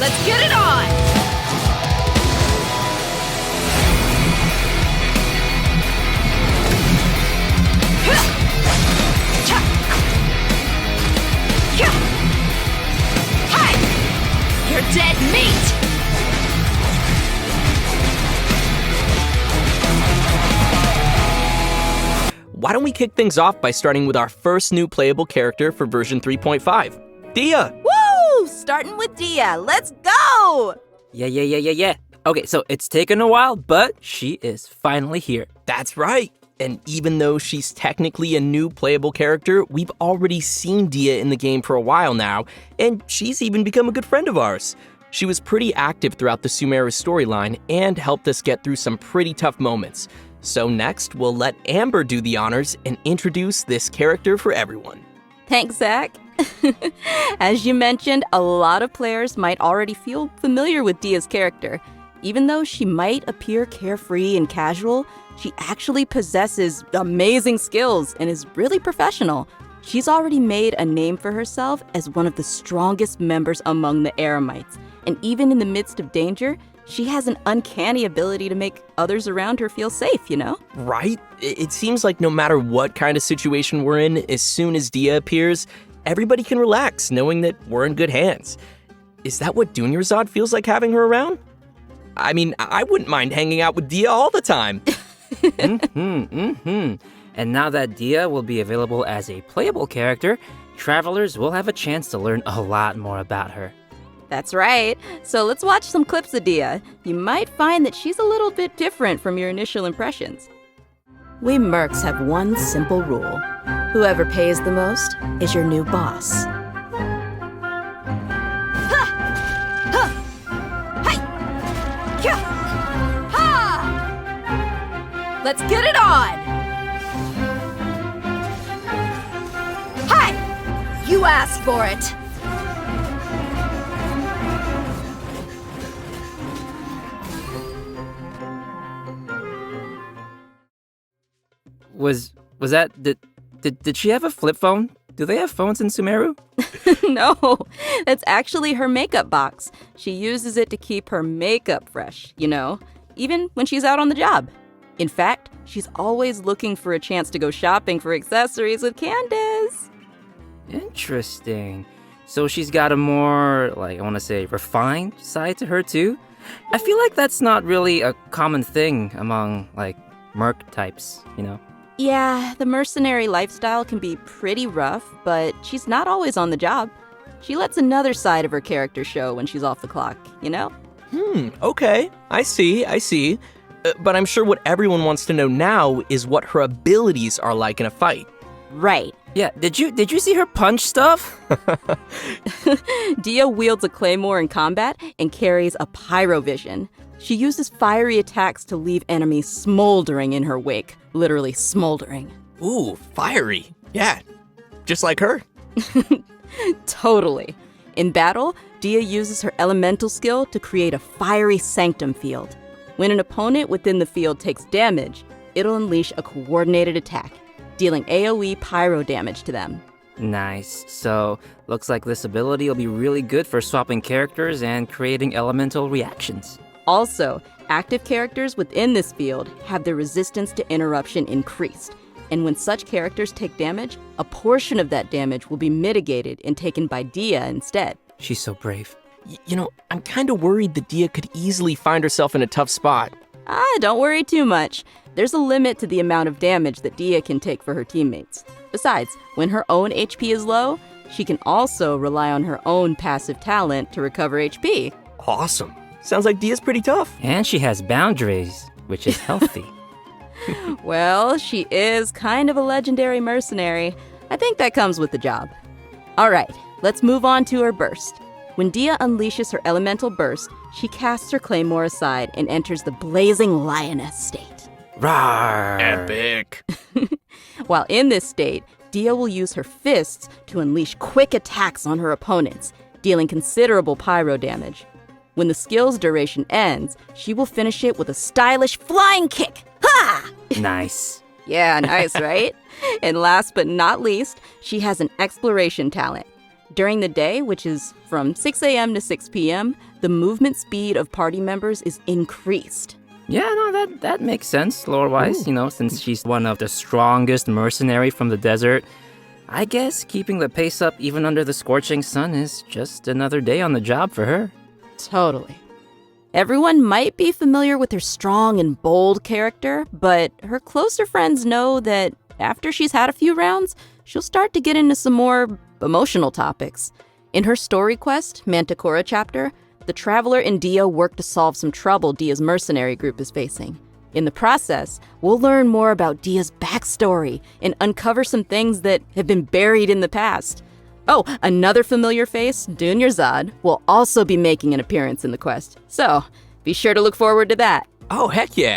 Let's get it on! Hi! You're dead meat! Why don't we kick things off by starting with our first new playable character for version 3.5, Dehya. Woo! Starting with Dehya. Let's go! Yeah. Okay, so it's taken a while, but she is finally here. That's right. And even though she's technically a new playable character, we've already seen Dehya in the game for a while now, and she's even become a good friend of ours. She was pretty active throughout the Sumeru storyline and helped us get through some pretty tough moments. So next, we'll let Amber do the honors and introduce this character for everyone. Thanks, Zach. As you mentioned, a lot of players might already feel familiar with Dehya's character. Even though she might appear carefree and casual, she actually possesses amazing skills and is really professional. She's already made a name for herself as one of the strongest members among the Eremites. And even in the midst of danger, she has an uncanny ability to make others around her feel safe, you know? Right? It seems like no matter what kind of situation we're in, as soon as Dehya appears, everybody can relax knowing that we're in good hands. Is that what Dunyarzad feels like having her around? I mean, I wouldn't mind hanging out with Dehya all the time. And now that Dehya will be available as a playable character, travelers will have a chance to learn a lot more about her. That's right. So let's watch some clips of Dehya. You might find that she's a little bit different from your initial impressions. We mercs have one simple rule. Whoever pays the most is your new boss. Let's get it on! Hi! You asked for it! Was that did she have a flip phone? Do they have phones in Sumeru? No, that's actually her makeup box. She uses it to keep her makeup fresh, you know, even when she's out on the job. In fact, she's always looking for a chance to go shopping for accessories with Candace. Interesting. So she's got a more, I want to say, refined side to her too? I feel like that's not really a common thing among, merc types, you know? Yeah, the mercenary lifestyle can be pretty rough, but she's not always on the job. She lets another side of her character show when she's off the clock, you know? Okay. I see. But I'm sure what everyone wants to know now is what her abilities are like in a fight. Right. Yeah, did you see her punch stuff? Dehya wields a claymore in combat and carries a pyrovision. She uses fiery attacks to leave enemies smoldering in her wake. Literally smoldering. Ooh, fiery. Yeah, just like her. Totally. In battle, Dehya uses her elemental skill to create a fiery sanctum field. When an opponent within the field takes damage, it'll unleash a coordinated attack, dealing AoE pyro damage to them. Nice. So, looks like this ability will be really good for swapping characters and creating elemental reactions. Also, active characters within this field have their resistance to interruption increased. And when such characters take damage, a portion of that damage will be mitigated and taken by Dehya instead. She's so brave. You know, I'm kind of worried that Dehya could easily find herself in a tough spot. Don't worry too much. There's a limit to the amount of damage that Dehya can take for her teammates. Besides, when her own HP is low, she can also rely on her own passive talent to recover HP. Awesome. Sounds like Dehya's pretty tough. And she has boundaries, which is healthy. Well, she is kind of a legendary mercenary. I think that comes with the job. All right, let's move on to her burst. When Dehya unleashes her elemental burst, she casts her claymore aside and enters the blazing lioness state. Rawr! Epic. While in this state, Dehya will use her fists to unleash quick attacks on her opponents, dealing considerable pyro damage. When the skill's duration ends, she will finish it with a stylish flying kick. Ha! Nice. Yeah, nice, right? And last but not least, she has an exploration talent. During the day, which is from 6 a.m. to 6 p.m., the movement speed of party members is increased. Yeah, no, that makes sense, lore-wise, since she's one of the strongest mercenary from the desert. I guess keeping the pace up even under the scorching sun is just another day on the job for her. Totally. Everyone might be familiar with her strong and bold character, but her closer friends know that after she's had a few rounds, she'll start to get into some more emotional topics. In her story quest, Manticora chapter, the Traveler and Dehya work to solve some trouble Dehya's mercenary group is facing. In the process, we'll learn more about Dehya's backstory and uncover some things that have been buried in the past. Oh, another familiar face, Dunyarzad, will also be making an appearance in the quest. So, be sure to look forward to that. Oh, heck yeah.